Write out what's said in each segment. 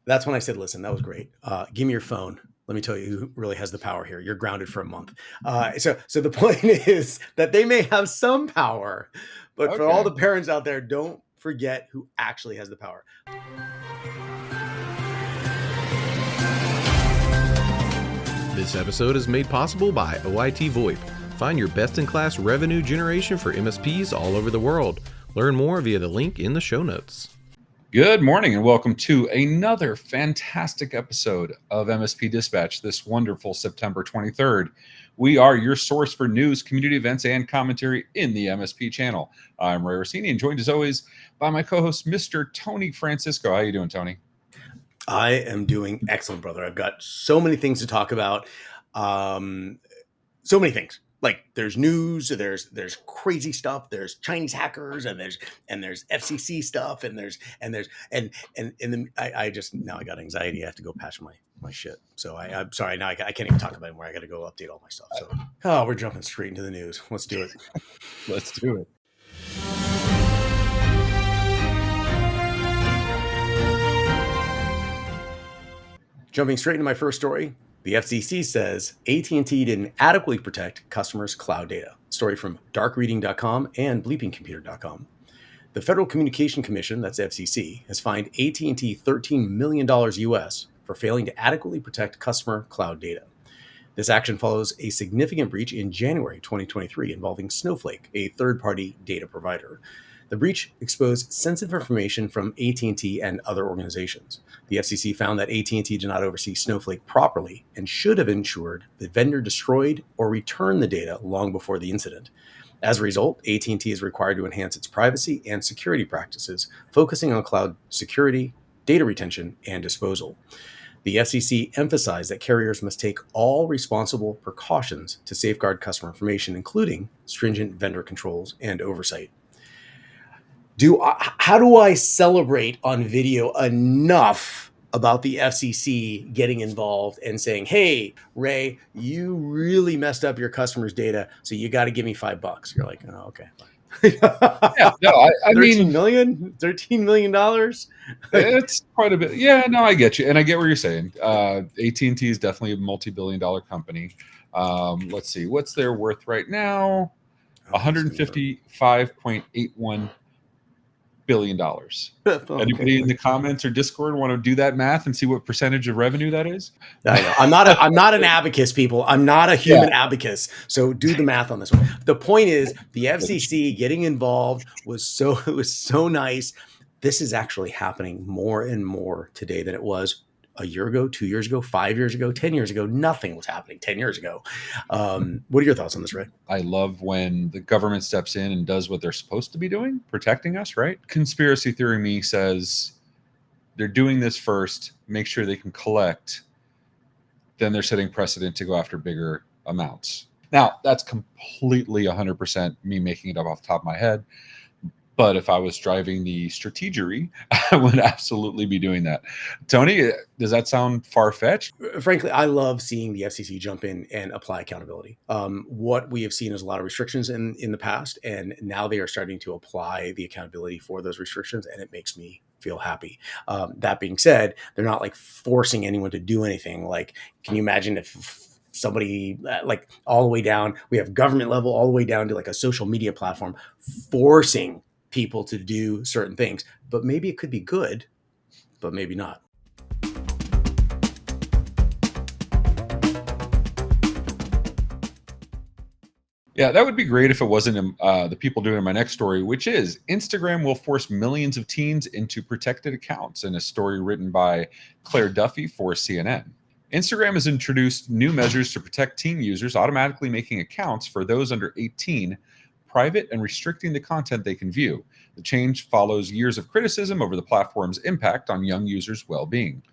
That's when I said, listen, that was great. Give me your phone. Let me tell you who really has the power here. You're grounded for a month. So the point is that they may have some power, but for all Okay. the parents out there, don't forget who actually has the power. This episode is made possible by OIT VoIP. Find your best-in-class revenue generation for MSPs all over the world. Learn more via the link in the show notes. Good morning and welcome to another fantastic episode of MSP Dispatch this wonderful September 23rd. We are your source for news, community events, and commentary in the MSP channel. I'm Ray Orsini and joined as always by my co-host, Mr. Tony Francisco. How you doing, Tony? I am doing excellent, brother. I've got so many things to talk about. So many things. Like there's news, there's crazy stuff, there's Chinese hackers, and there's FCC stuff, and then I just now I got anxiety. I have to go patch my shit. So I'm sorry. Now I can't even talk about it anymore. I got to go update all my stuff. So we're jumping straight into the news. Let's do it. Let's do it. Jumping straight into my first story. The FCC says AT&T didn't adequately protect customers' cloud data. Story from darkreading.com and bleepingcomputer.com. The Federal Communication Commission, that's FCC, has fined AT&T $13 million US for failing to adequately protect customer cloud data. This action follows a significant breach in January 2023 involving Snowflake, a third-party data provider. The breach exposed sensitive information from AT&T and other organizations. The FCC found that AT&T did not oversee Snowflake properly and should have ensured the vendor destroyed or returned the data long before the incident. As a result, AT&T is required to enhance its privacy and security practices, focusing on cloud security, data retention, and disposal. The FCC emphasized that carriers must take all responsible precautions to safeguard customer information, including stringent vendor controls and oversight. How do I celebrate on video enough about the FCC getting involved and saying, hey, Ray, you really messed up your customers' data, so you got to give me $5. You're like, oh, okay. Yeah, no, I mean, $13 million. It's quite a bit. Yeah, no, I get you. And I get what you're saying. AT&T is definitely a multi-billion-dollar company. Let's see. What's their worth right now? $155.81 billion. Anybody in the comments or Discord want to do that math and see what percentage of revenue that is? I know. I'm not an abacus, people. I'm not a human abacus. So do the math on this one. The point is, the FCC getting involved was so nice. This is actually happening more and more today than it was a year ago, 2 years ago, 5 years ago, 10 years ago. Nothing was happening 10 years ago. What are your thoughts on this, Ray? I love when the government steps in and does what they're supposed to be doing, protecting us, right? Conspiracy theory me says they're doing this first, make sure they can collect, then they're setting precedent to go after bigger amounts. Now, that's completely 100% me making it up off the top of my head. But if I was driving the strategery, I would absolutely be doing that. Tony, does that sound far-fetched? Frankly, I love seeing the FCC jump in and apply accountability. What we have seen is a lot of restrictions in the past, and now they are starting to apply the accountability for those restrictions, and it makes me feel happy. That being said, they're not like forcing anyone to do anything. Like, can you imagine if somebody like all the way down, we have government level all the way down to like a social media platform forcing people to do certain things, but maybe it could be good, but maybe not. Yeah, that would be great if it wasn't the people doing my next story, which is Instagram will force millions of teens into protected accounts, in a story written by Claire Duffy for CNN. Instagram has introduced new measures to protect teen users, automatically making accounts for those under 18 private and restricting the content they can view. The change follows years of criticism over the platform's impact on young users' well-being.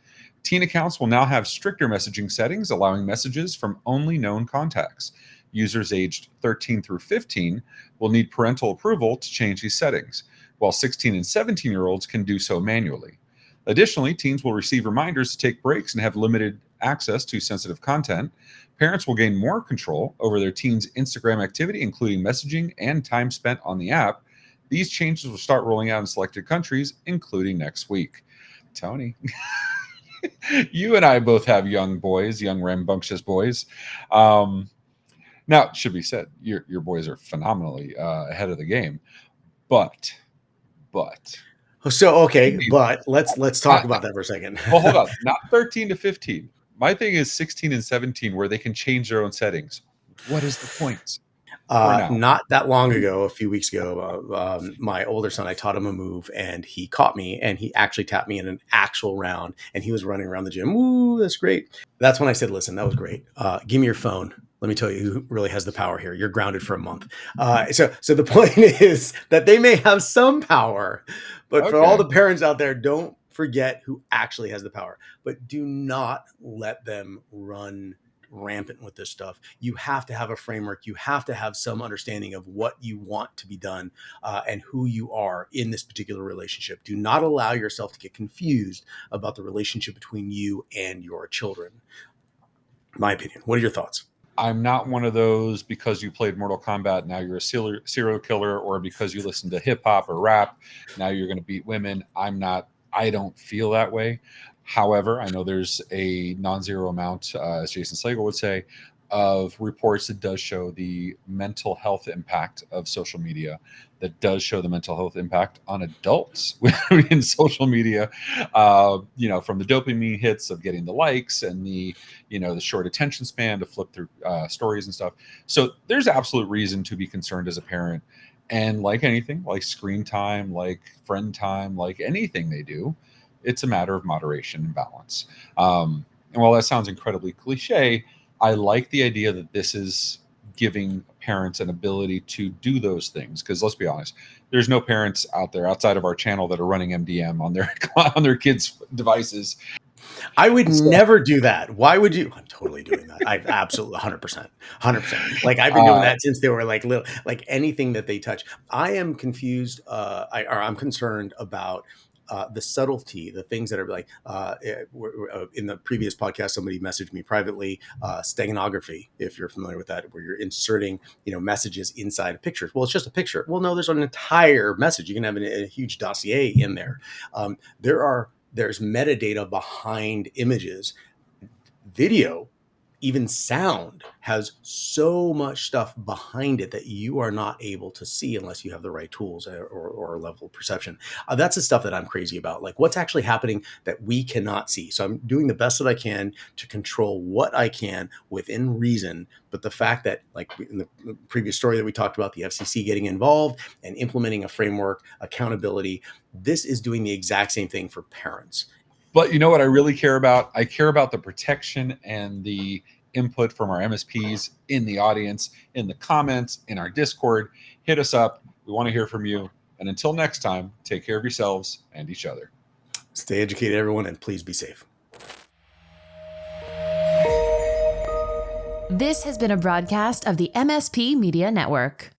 Teen accounts will now have stricter messaging settings, allowing messages from only known contacts. Users aged 13 through 15 will need parental approval to change these settings, while 16 and 17-year-olds can do so manually. Additionally, teens will receive reminders to take breaks and have limited access to sensitive content. Parents will gain more control over their teens' Instagram activity, including messaging and time spent on the app. These changes will start rolling out in selected countries, including next week. Tony. You and I both have young boys, young rambunctious boys. Now, it should be said, your boys are phenomenally ahead of the game, but So okay, but let's talk about that for a second. well, hold on, not 13 to 15. My thing is 16 and 17, where they can change their own settings. What is the point? For now. Not that long ago, a few weeks ago, my older son, I taught him a move and he caught me and he actually tapped me in an actual round and he was running around the gym. Ooh, that's great. That's when I said, listen, that was great. Give me your phone. Let me tell you who really has the power here. You're grounded for a month. So the point is that they may have some power, but for all the parents out there, don't forget who actually has the power. But do not let them run rampant with this stuff. You have to have a framework. You have to have some understanding of what you want to be done and who you are in this particular relationship. Do not allow yourself to get confused about the relationship between you and your children. My opinion. What are your thoughts? I'm not one of those because you played Mortal Kombat, now you're a serial killer, or because you listen to hip hop or rap, now you're going to beat women. I don't feel that way. However, I know there's a non-zero amount, as Jason Slagle would say, of reports that does show the mental health impact of social media, that does show the mental health impact on adults in social media, from the dopamine hits of getting the likes and the short attention span to flip through stories and stuff. So there's absolute reason to be concerned as a parent. And like anything, like screen time, like friend time, like anything they do, it's a matter of moderation and balance. And while that sounds incredibly cliche, I like the idea that this is giving parents an ability to do those things. Because let's be honest, there's no parents out there outside of our channel that are running MDM on their kids' devices. I would never do that. Why would you? I'm totally doing that. I absolutely 100%. Like I've been doing that since they were like little, like anything that they touch. I am confused. I'm concerned about the subtlety, the things that are like in the previous podcast, somebody messaged me privately, steganography, if you're familiar with that, where you're inserting, messages inside of pictures. Well, it's just a picture. Well, no, there's an entire message. You can have a huge dossier in there. There's metadata behind images, video, even sound has so much stuff behind it that you are not able to see unless you have the right tools or a level of perception. That's the stuff that I'm crazy about. Like what's actually happening that we cannot see. So I'm doing the best that I can to control what I can within reason. But the fact that, like in the previous story that we talked about, the FCC getting involved and implementing a framework, accountability, this is doing the exact same thing for parents. But you know what I really care about? I care about the protection and the input from our MSPs in the audience, in the comments, in our Discord. Hit us up. We want to hear from you. And until next time, take care of yourselves and each other. Stay educated, everyone, and please be safe. This has been a broadcast of the MSP Media Network.